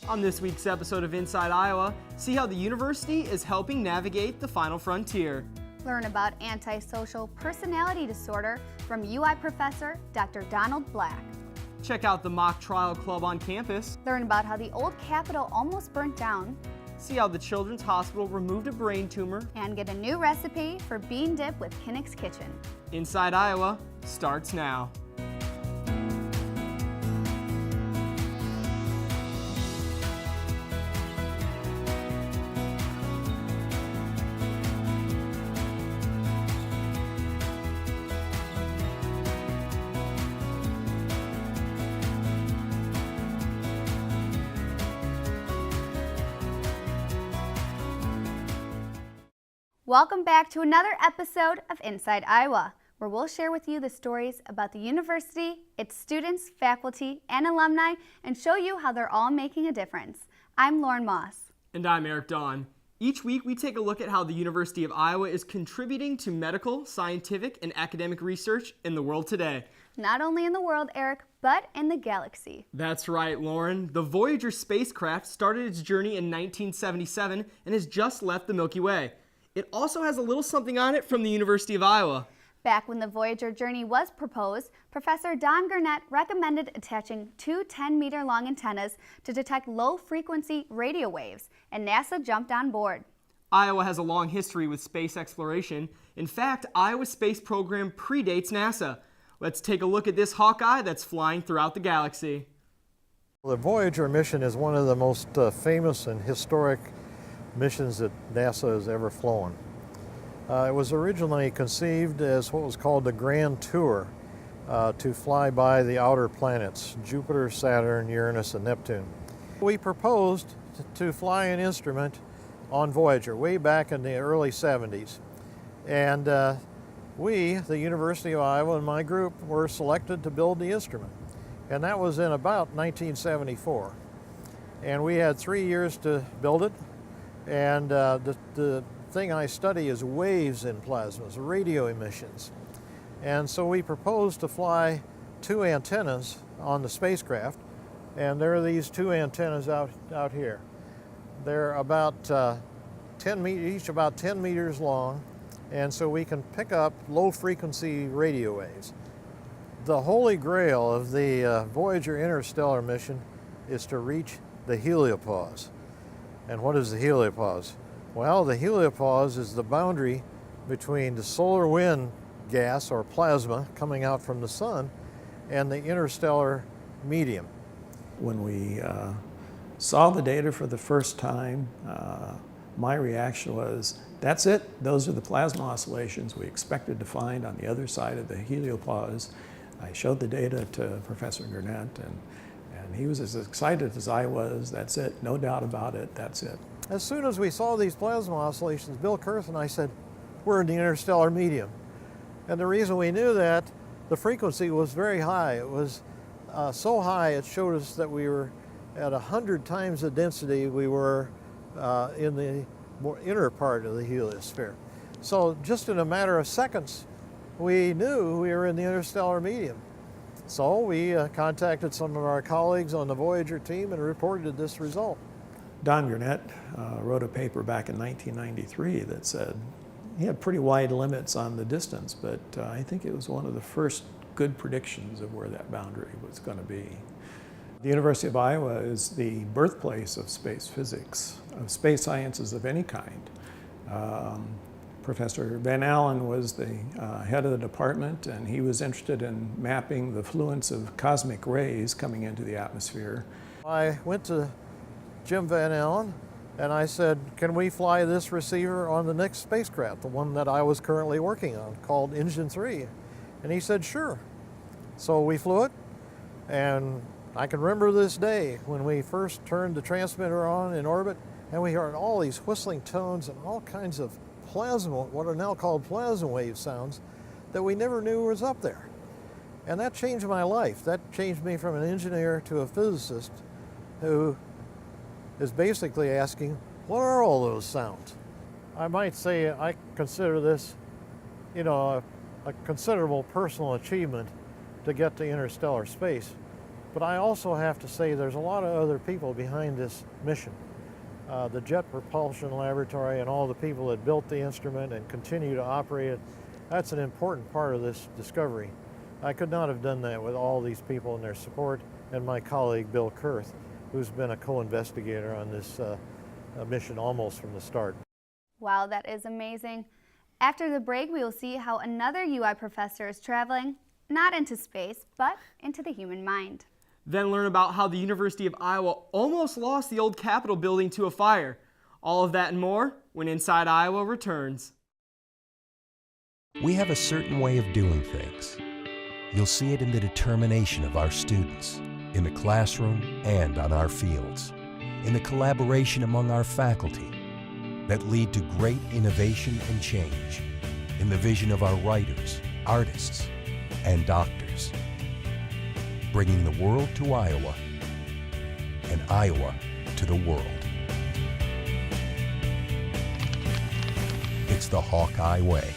On this week's episode of Inside Iowa, see how the university is helping navigate the final frontier. Learn about antisocial personality disorder from UI professor Dr. Donald Black. Check out the mock trial club on campus. Learn about how the old Capitol almost burnt down. See how the Children's Hospital removed a brain tumor. And get a new recipe for bean dip with Kinnick's Kitchen. Inside Iowa starts now. Welcome back to another episode of Inside Iowa, where we'll share with you the stories about the university, its students, faculty, and alumni, and show you how they're all making a difference. I'm Lauren Moss. And I'm Eric Dawn. Each week we take a look at how the University of Iowa is contributing to medical, scientific, and academic research in the world today. Not only in the world, Eric, but in the galaxy. That's right, Lauren. The Voyager spacecraft started its journey in 1977 and has just left the Milky Way. It also has a little something on it from the University of Iowa. Back when the Voyager journey was proposed, Professor Don Gurnett recommended attaching two 10-meter-long antennas to detect low-frequency radio waves, and NASA jumped on board. Iowa has a long history with space exploration. In fact, Iowa's space program predates NASA. Let's take a look at this Hawkeye that's flying throughout the galaxy. The Voyager mission is one of the most famous and historic missions that NASA has ever flown. It was originally conceived as what was called the Grand Tour, to fly by the outer planets, Jupiter, Saturn, Uranus, and Neptune. We proposed to fly an instrument on Voyager way back in the early 70s. And we, the University of Iowa and my group, were selected to build the instrument. And that was in about 1974. And we had 3 years to build it. And the thing I study is waves in plasmas, radio emissions. And so we proposed to fly two antennas on the spacecraft, and there are these two antennas out here. They're about each about 10 meters long, and so we can pick up low-frequency radio waves. The holy grail of the Voyager interstellar mission is to reach the heliopause. And what is the heliopause? Well, the heliopause is the boundary between the solar wind gas or plasma coming out from the sun and the interstellar medium. When we saw the data for the first time, my reaction was, that's it. Those are the plasma oscillations we expected to find on the other side of the heliopause. I showed the data to Professor Gurnett, and he was as excited as I was. That's it, no doubt about it, that's it. As soon as we saw these plasma oscillations, Bill Kurth and I said, we're in the interstellar medium. And the reason we knew that, the frequency was very high. It was so high it showed us that we were at 100 times the density we were in the more inner part of the heliosphere. So just in a matter of seconds, we knew we were in the interstellar medium. So we contacted some of our colleagues on the Voyager team and reported this result. Don Gurnett wrote a paper back in 1993 that said he had pretty wide limits on the distance, but I think it was one of the first good predictions of where that boundary was going to be. The University of Iowa is the birthplace of space physics, of space sciences of any kind. Professor Van Allen was the head of the department, and he was interested in mapping the fluence of cosmic rays coming into the atmosphere. I went to Jim Van Allen and I said, can we fly this receiver on the next spacecraft, the one that I was currently working on, called Engine 3? And he said, sure. So we flew it, and I can remember this day when we first turned the transmitter on in orbit, and we heard all these whistling tones and all kinds of plasma, what are now called plasma wave sounds, that we never knew was up there. And that changed my life. That changed me from an engineer to a physicist who is basically asking, what are all those sounds? I might say I consider this, a considerable personal achievement to get to interstellar space. But I also have to say there's a lot of other people behind this mission. The Jet Propulsion Laboratory and all the people that built the instrument and continue to operate it, that's an important part of this discovery. I could not have done that with all these people and their support, and my colleague Bill Kurth, who's been a co-investigator on this mission almost from the start. Wow, that is amazing. After the break, we will see how another UI professor is traveling, not into space, but into the human mind. Then learn about how the University of Iowa almost lost the old Capitol building to a fire. All of that and more when Inside Iowa returns. We have a certain way of doing things. You'll see it in the determination of our students, in the classroom and on our fields, in the collaboration among our faculty that lead to great innovation and change, in the vision of our writers, artists, and doctors, bringing the world to Iowa and Iowa to the world. It's the Hawkeye Way.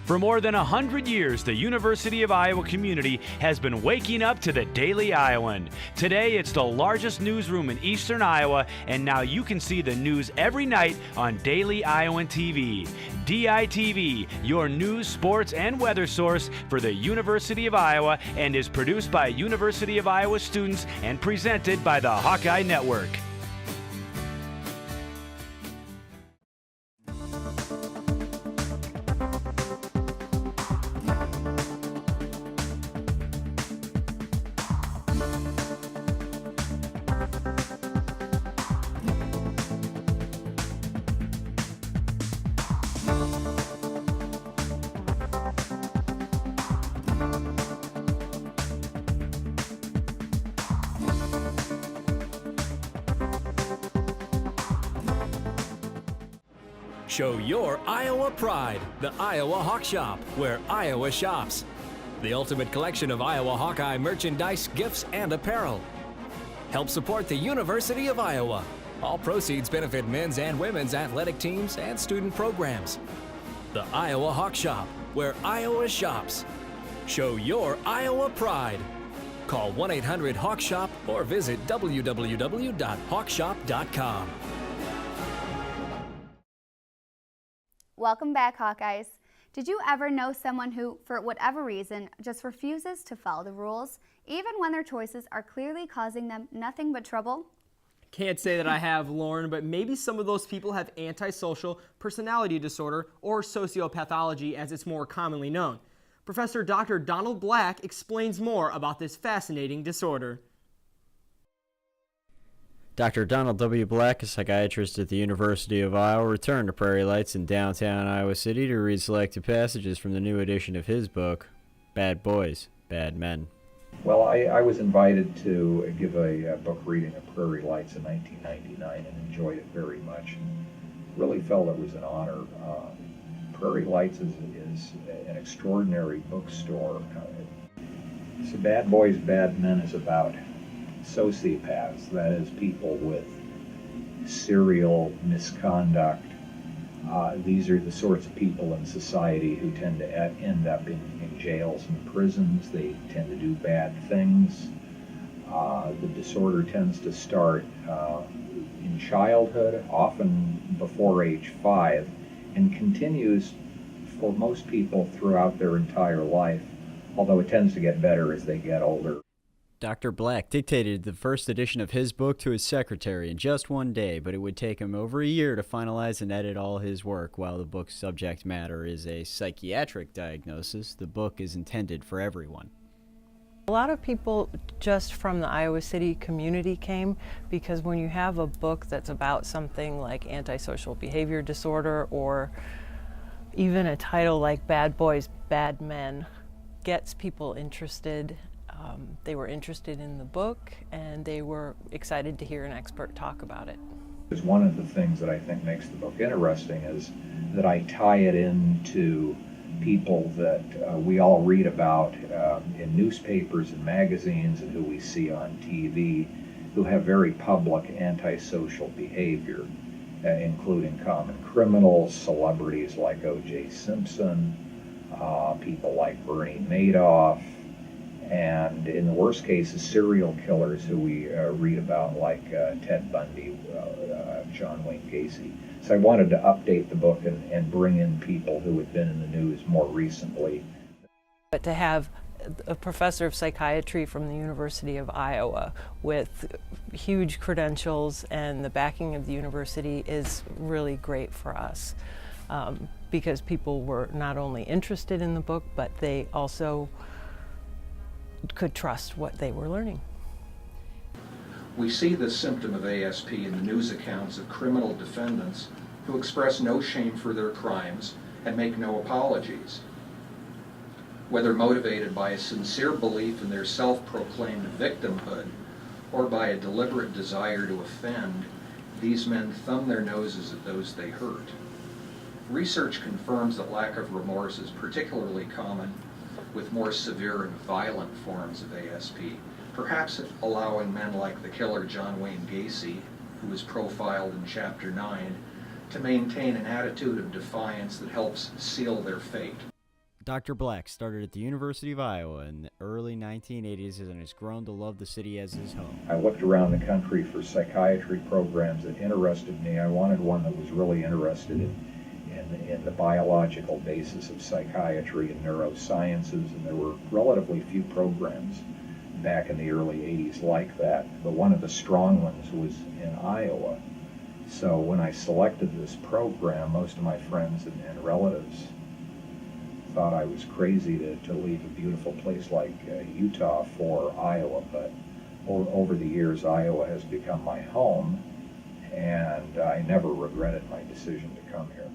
For more than 100 years, the University of Iowa community has been waking up to the Daily Iowan. Today, it's the largest newsroom in eastern Iowa, and now you can see the news every night on Daily Iowan TV. DITV, your news, sports, and weather source for the University of Iowa, and is produced by University of Iowa students and presented by the Hawkeye Network. Show your Iowa pride, the Iowa Hawk Shop, where Iowa shops. The ultimate collection of Iowa Hawkeye merchandise, gifts, and apparel. Help support the University of Iowa. All proceeds benefit men's and women's athletic teams and student programs. The Iowa Hawk Shop, where Iowa shops. Show your Iowa pride. Call 1-800-HAWK-SHOP or visit www.hawkshop.com. Welcome back, Hawkeyes. Did you ever know someone who, for whatever reason, just refuses to follow the rules, even when their choices are clearly causing them nothing but trouble? Can't say that I have, Lauren, but maybe some of those people have antisocial personality disorder, or sociopathology as it's more commonly known. Professor Dr. Donald Black explains more about this fascinating disorder. Dr. Donald W. Black, a psychiatrist at the University of Iowa, returned to Prairie Lights in downtown Iowa City to read selected passages from the new edition of his book, Bad Boys, Bad Men. Well, I was invited to give a book reading at Prairie Lights in 1999 and enjoyed it very much. And really felt it was an honor. Prairie Lights is an extraordinary bookstore. So Bad Boys, Bad Men is about sociopaths, that is, people with serial misconduct. These are the sorts of people in society who tend to end up in jails and prisons. They tend to do bad things. The disorder tends to start in childhood, often before age 5, and continues for most people throughout their entire life, although it tends to get better as they get older. Dr. Black dictated the first edition of his book to his secretary in just one day, but it would take him over a year to finalize and edit all his work. While the book's subject matter is a psychiatric diagnosis, the book is intended for everyone. A lot of people just from the Iowa City community came because when you have a book that's about something like antisocial behavior disorder, or even a title like Bad Boys, Bad Men, gets people interested. They were interested in the book, and they were excited to hear an expert talk about it. One of the things that I think makes the book interesting is that I tie it into people that we all read about in newspapers and magazines, and who we see on TV, who have very public antisocial behavior, including common criminals, celebrities like O.J. Simpson, people like Bernie Madoff, and in the worst cases, serial killers who we read about, like Ted Bundy, John Wayne Gacy. So I wanted to update the book and bring in people who had been in the news more recently. But to have a professor of psychiatry from the University of Iowa with huge credentials and the backing of the university is really great for us, because people were not only interested in the book, but they also could trust what they were learning. We see this symptom of ASP in the news accounts of criminal defendants who express no shame for their crimes and make no apologies. Whether motivated by a sincere belief in their self-proclaimed victimhood or by a deliberate desire to offend, these men thumb their noses at those they hurt. Research confirms that lack of remorse is particularly common with more severe and violent forms of ASP, perhaps allowing men like the killer John Wayne Gacy, who is profiled in Chapter 9, to maintain an attitude of defiance that helps seal their fate. Dr. Black started at the University of Iowa in the early 1980s and has grown to love the city as his home. I looked around the country for psychiatry programs that interested me. I wanted one that was really interested in the biological basis of psychiatry and neurosciences, and there were relatively few programs back in the early 80s like that, but one of the strong ones was in Iowa. So when I selected this program, most of my friends and relatives thought I was crazy to leave a beautiful place like Utah for Iowa, but over the years Iowa has become my home, and I never regretted my decision to come here.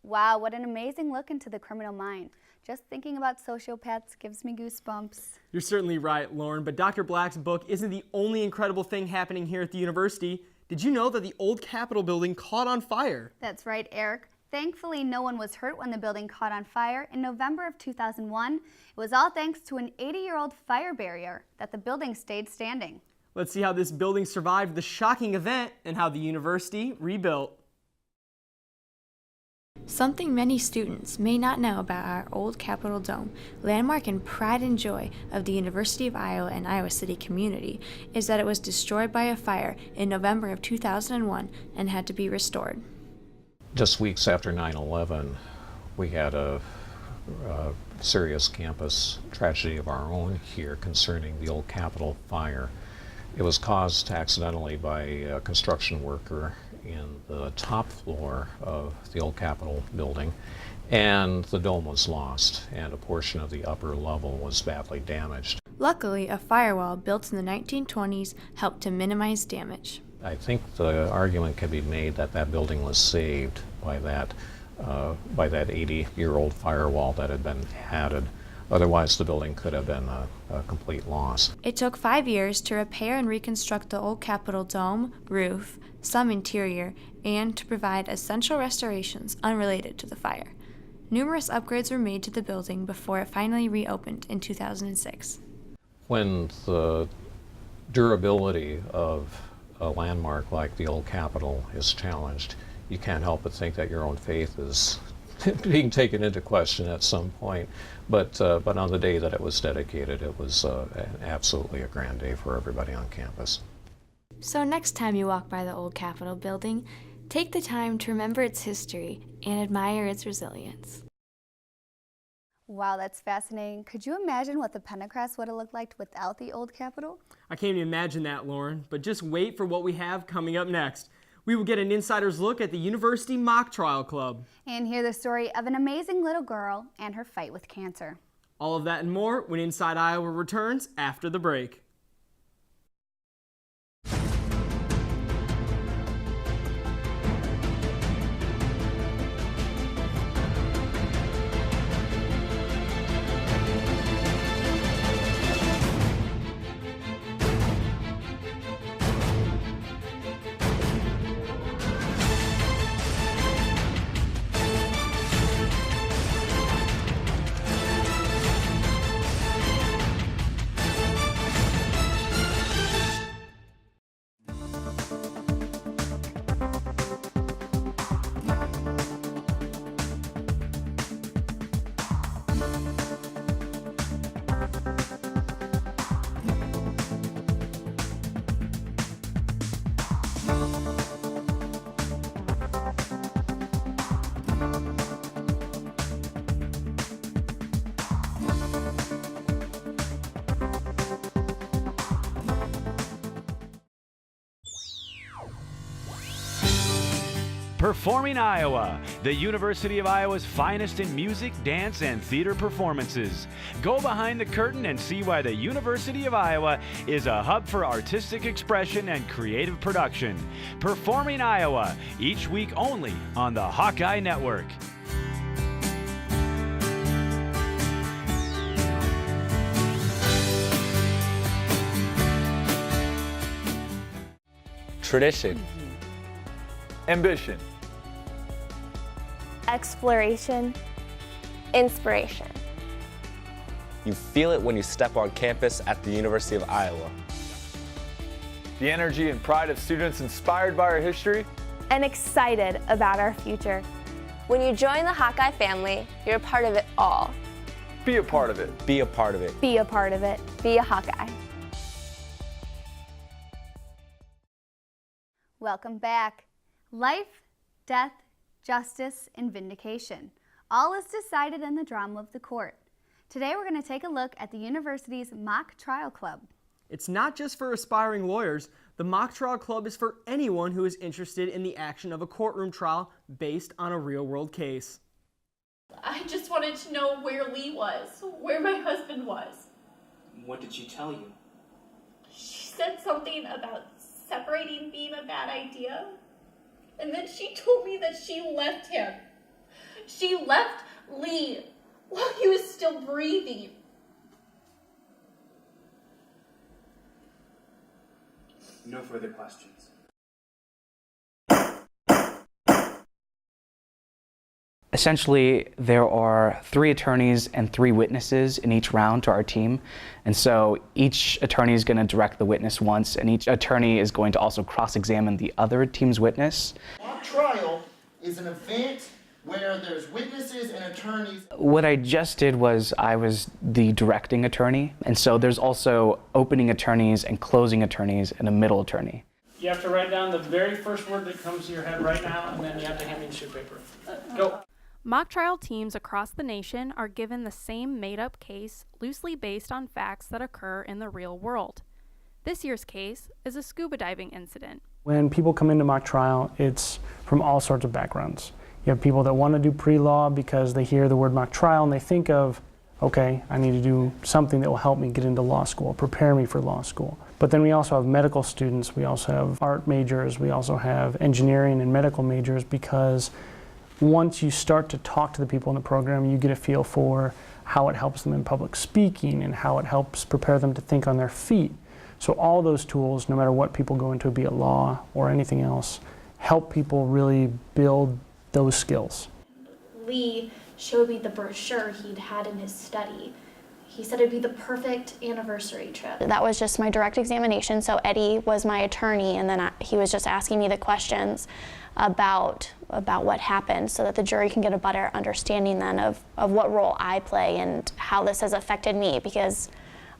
Wow, what an amazing look into the criminal mind. Just thinking about sociopaths gives me goosebumps. You're certainly right, Lauren, but Dr. Black's book isn't the only incredible thing happening here at the university. Did you know that the old Capitol building caught on fire? That's right, Eric. Thankfully, no one was hurt when the building caught on fire in November of 2001. It was all thanks to an 80-year-old fire barrier that the building stayed standing. Let's see how this building survived the shocking event and how the university rebuilt. Something many students may not know about our old Capitol Dome, landmark and pride and joy of the University of Iowa and Iowa City community, is that it was destroyed by a fire in November of 2001 and had to be restored. Just weeks after 9/11, we had a serious campus tragedy of our own here concerning the old Capitol fire. It was caused accidentally by a construction worker in the top floor of the old Capitol building, and the dome was lost, and a portion of the upper level was badly damaged. Luckily, a firewall built in the 1920s helped to minimize damage. I think the argument can be made that that building was saved by that 80-year-old firewall that had been added. Otherwise, the building could have been a complete loss. It took 5 years to repair and reconstruct the old Capitol dome, roof, some interior, and to provide essential restorations unrelated to the fire. Numerous upgrades were made to the building before it finally reopened in 2006. When the durability of a landmark like the old Capitol is challenged, you can't help but think that your own faith is being taken into question at some point. But on the day that it was dedicated, it was absolutely a grand day for everybody on campus. So next time you walk by the old Capitol building, take the time to remember its history and admire its resilience. Wow, that's fascinating. Could you imagine what the Pentecrest would have looked like without the old Capitol? I can't even imagine that, Lauren, but just wait for what we have coming up next. We will get an insider's look at the University Mock Trial Club. And hear the story of an amazing little girl and her fight with cancer. All of that and more when Inside Iowa returns after the break. Performing Iowa, the University of Iowa's finest in music, dance, and theater performances. Go behind the curtain and see why the University of Iowa is a hub for artistic expression and creative production. Performing Iowa, each week only on the Hawkeye Network. Tradition. Ambition. Exploration. Inspiration. You feel it when you step on campus at the University of Iowa. The energy and pride of students inspired by our history. And excited about our future. When you join the Hawkeye family, you're a part of it all. Be a part of it. Be a part of it. Be a part of it. Be a Hawkeye. Welcome back. Life, death, justice, and vindication. All is decided in the drama of the court. Today we're going to take a look at the university's Mock Trial Club. It's not just for aspiring lawyers. The Mock Trial Club is for anyone who is interested in the action of a courtroom trial based on a real-world case. I just wanted to know where Lee was, where my husband was. What did she tell you? She said something about separating being a bad idea. And then she told me that she left him. She left Lee while he was still breathing. No further questions. Essentially, there are 3 attorneys and 3 witnesses in each round to our team. And so each attorney is going to direct the witness once, and each attorney is going to also cross-examine the other team's witness. Mock trial is an event where there's witnesses and attorneys. What I just did was I was the directing attorney. And so there's also opening attorneys and closing attorneys and a middle attorney. You have to write down the very first word that comes to your head right now, and then you have to hand me the sheet of paper. Go. Mock trial teams across the nation are given the same made-up case loosely based on facts that occur in the real world. This year's case is a scuba diving incident. When people come into mock trial, it's from all sorts of backgrounds. You have people that want to do pre-law because they hear the word mock trial and they think of, okay, I need to do something that will help me get into law school, prepare me for law school. But then we also have medical students, we also have art majors, we also have engineering and medical majors, because once you start to talk to the people in the program, you get a feel for how it helps them in public speaking and how it helps prepare them to think on their feet. So all those tools, no matter what people go into, be it law or anything else, help people really build those skills. Lee showed me the brochure he'd had in his study. He said it'd be the perfect anniversary trip. That was just my direct examination, so Eddie was my attorney, and then he was just asking me the questions about what happened so that the jury can get a better understanding then of what role I play and how this has affected me, because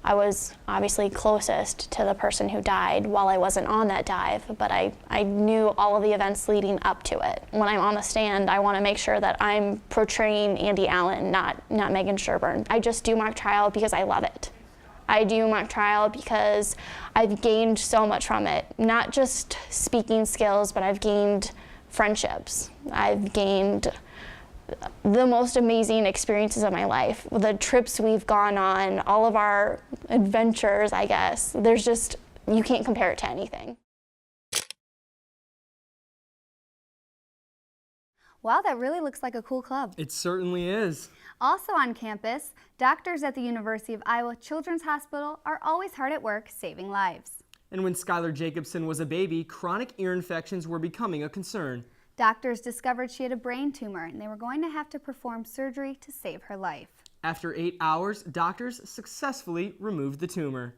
I was obviously closest to the person who died while I wasn't on that dive, but I knew all of the events leading up to it. When I'm on the stand, I want to make sure that I'm portraying Andy Allen, not Megan Sherburne. I just do mock trial because I love it. I do mock trial because I've gained so much from it. Not just speaking skills, but I've gained friendships. I've gained the most amazing experiences of my life. The trips we've gone on, all of our adventures, I guess. There's just, you can't compare it to anything. Wow, that really looks like a cool club. It certainly is. Also on campus, doctors at the University of Iowa Children's Hospital are always hard at work saving lives. And when Skylar Jacobson was a baby, chronic ear infections were becoming a concern. Doctors discovered she had a brain tumor, and they were going to have to perform surgery to save her life. After 8 hours, doctors successfully removed the tumor.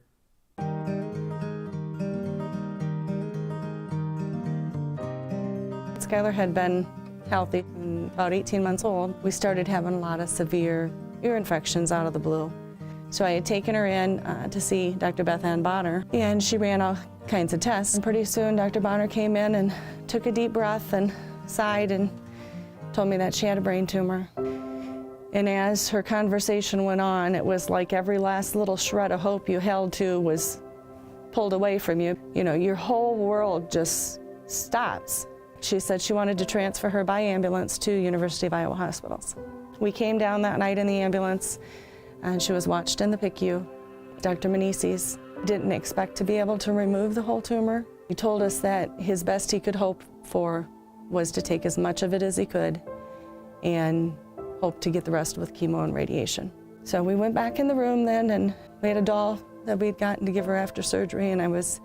Skylar had been healthy, about 18 months old. We started having a lot of severe ear infections out of the blue. So I had taken her in to see Dr. Beth Ann Bonner, and she ran all kinds of tests. And pretty soon Dr. Bonner came in and took a deep breath and sighed and told me that she had a brain tumor. And as her conversation went on, it was like every last little shred of hope you held to was pulled away from you. You know, your whole world just stops. She said she wanted to transfer her by ambulance to University of Iowa hospitals. We came down that night in the ambulance, and she was watched in the PICU. Dr. Meneses didn't expect to be able to remove the whole tumor. He told us that his best he could hope for was to take as much of it as he could and hope to get the rest with chemo and radiation. So we went back in the room then, and we had a doll that we'd gotten to give her after surgery, and I was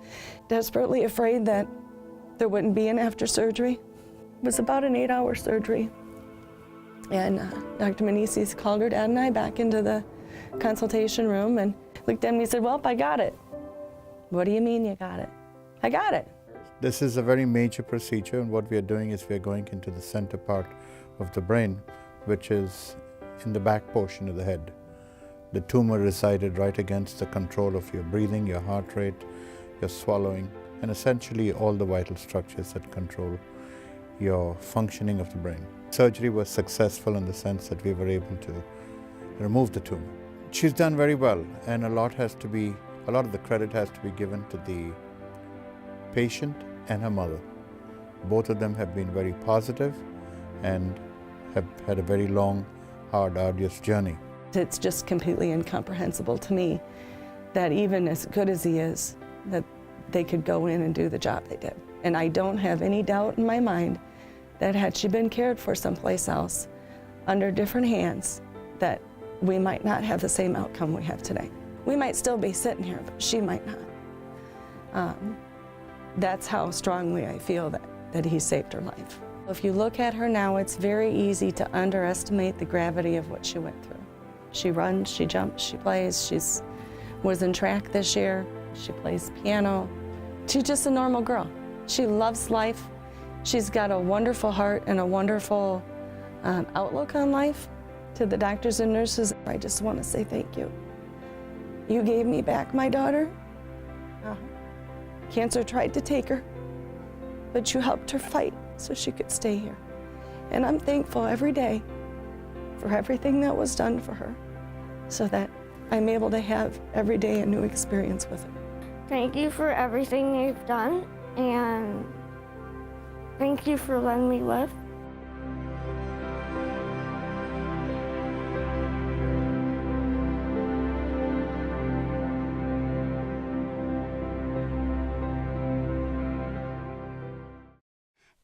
desperately afraid that there wouldn't be an after surgery. It was about an 8-hour surgery. And Dr. Meneses called her dad and I back into the consultation room and looked at me and said, "Well, I got it." "What do you mean you got it?" "I got it." This is a very major procedure, and what we are doing is we are going into the center part of the brain, which is in the back portion of the head. The tumor resided right against the control of your breathing, your heart rate, your swallowing, and essentially all the vital structures that control your functioning of the brain. Surgery was successful in the sense that we were able to remove the tumor. She's done very well, and a lot of the credit has to be given to the patient and her mother. Both of them have been very positive and have had a very long, hard, arduous journey. It's just completely incomprehensible to me that even as good as he is, that they could go in and do the job they did. And I don't have any doubt in my mind that had she been cared for someplace else, under different hands, that we might not have the same outcome we have today. We might still be sitting here, but she might not. That's how strongly I feel that he saved her life. If you look at her now, it's very easy to underestimate the gravity of what she went through. She runs, she jumps, she plays, was in track this year, she plays piano. She's just a normal girl. She loves life. She's got a wonderful heart and a wonderful outlook on life. To the doctors and nurses, I just want to say thank you. You gave me back my daughter. Cancer tried to take her, but you helped her fight so she could stay here. And I'm thankful every day for everything that was done for her, so that I'm able to have every day a new experience with her. Thank you for everything you've done, and thank you for letting me live.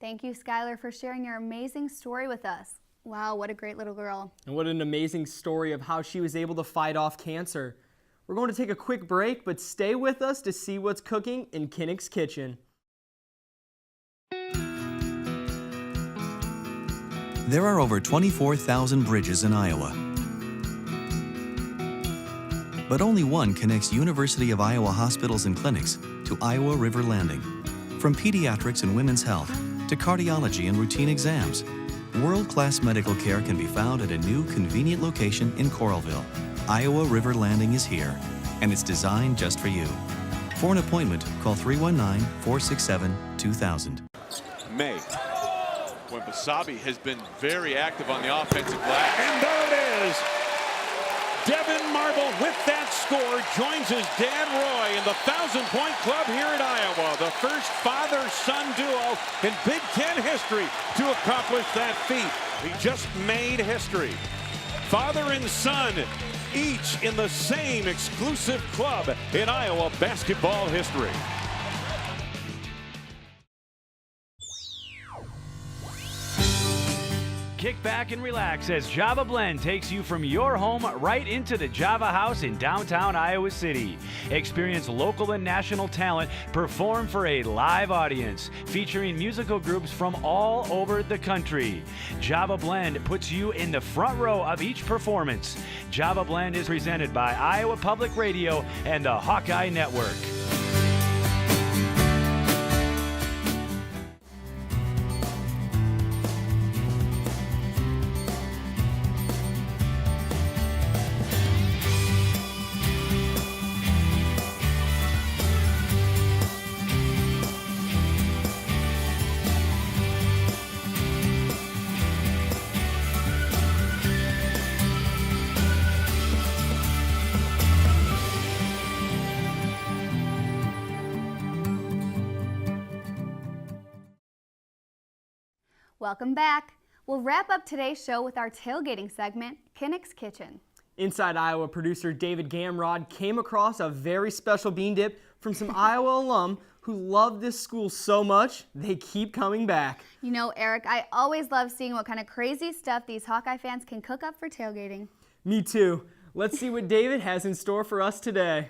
Thank you, Skylar, for sharing your amazing story with us. Wow, what a great little girl. And what an amazing story of how she was able to fight off cancer. We're going to take a quick break, but stay with us to see what's cooking in Kinnick's kitchen. There are over 24,000 bridges in Iowa. But only one connects University of Iowa hospitals and clinics to Iowa River Landing. From pediatrics and women's health to cardiology and routine exams, world-class medical care can be found at a new, convenient location in Coralville. Iowa River Landing is here, and it's designed just for you. For an appointment, call 319-467-2000. May. When Basabi has been very active on the offensive glass. And there it is. Devin Marble with that score joins his dad Roy in the 1,000-point club here at Iowa. The first father-son duo in Big Ten history to accomplish that feat. He just made history. Father and son, each in the same exclusive club in Iowa basketball history. Kick back and relax as Java Blend takes you from your home right into the Java House in downtown Iowa City. Experience local and national talent perform for a live audience, featuring musical groups from all over the country. Java Blend puts you in the front row of each performance. Java Blend is presented by Iowa Public Radio and the Hawkeye Network. Welcome back. We'll wrap up today's show with our tailgating segment, Kinnick's Kitchen. Inside Iowa producer David Gamrod came across a very special bean dip from some Iowa alum who love this school so much, they keep coming back. You know, Eric, I always love seeing what kind of crazy stuff these Hawkeye fans can cook up for tailgating. Me too. Let's see what David has in store for us today.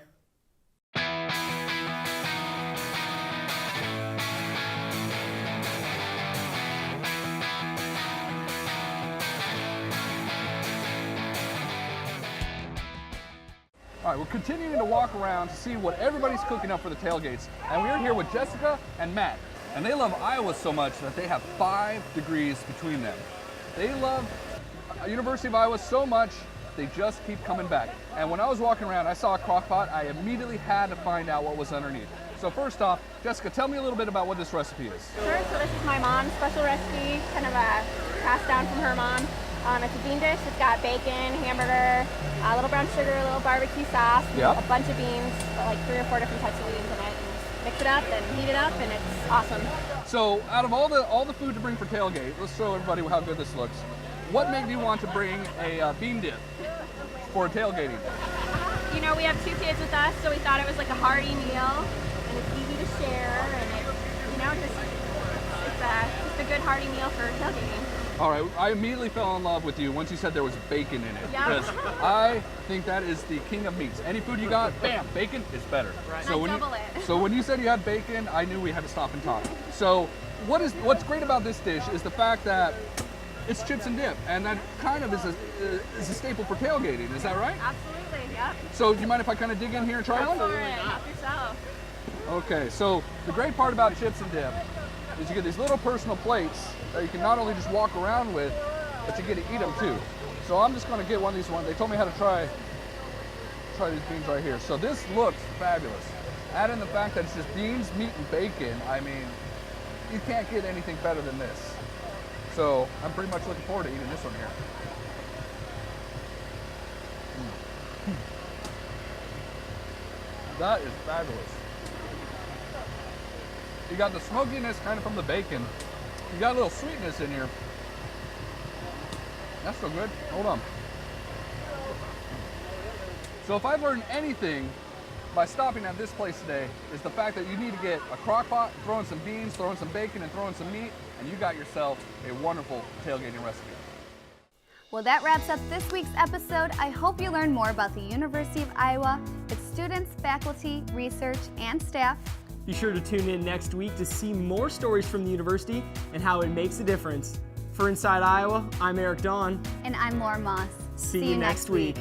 All right, we're continuing to walk around to see what everybody's cooking up for the tailgates. And we're here with Jessica and Matt. And they love Iowa so much that they have 5 degrees between them. They love University of Iowa so much, they just keep coming back. And when I was walking around, I saw a crock pot. I immediately had to find out what was underneath. So first off, Jessica, tell me a little bit about what this recipe is. Sure, so this is my mom's special recipe, kind of passed down from her mom. It's a bean dish. It's got bacon, hamburger, a little brown sugar, a little barbecue sauce, a bunch of beans, like 3 or 4 different types of beans in it. And mix it up and heat it up, and it's awesome. So, out of all the food to bring for tailgate, let's show everybody how good this looks. What made you want to bring a bean dip for tailgating? You know, we have 2 kids with us, so we thought it was like a hearty meal, and it's easy to share, and it's just a good hearty meal for tailgating. All right, I immediately fell in love with you once you said there was bacon in it. Yeah. Because I think that is the king of meats. Any food you got, bam, bacon is better. Right. So when you said you had bacon, I knew we had to stop and talk. So what's great about this dish is the fact that it's chips and dip, and that kind of is a staple for tailgating. Is that right? Absolutely, yep. So do you mind if I kind of dig in here and try one? Go for it, help yourself. Okay, so the great part about chips and dip is you get these little personal plates that you can not only just walk around with, but you get to eat them too. So I'm just going to get one of these ones. They told me how to try these beans right here. So this looks fabulous. Add in the fact that it's just beans, meat, and bacon. I mean, you can't get anything better than this. So I'm pretty much looking forward to eating this one here. That is fabulous. You got the smokiness kind of from the bacon. You got a little sweetness in here. That's so good. Hold on. So if I've learned anything by stopping at this place today, is the fact that you need to get a crock pot, throw in some beans, throw in some bacon, and throw in some meat, and you got yourself a wonderful tailgating recipe. Well, that wraps up this week's episode. I hope you learned more about the University of Iowa, its students, faculty, research, and staff. Be sure to tune in next week to see more stories from the university and how it makes a difference. For Inside Iowa, I'm Eric Dawn. And I'm Laura Moss. See you next week.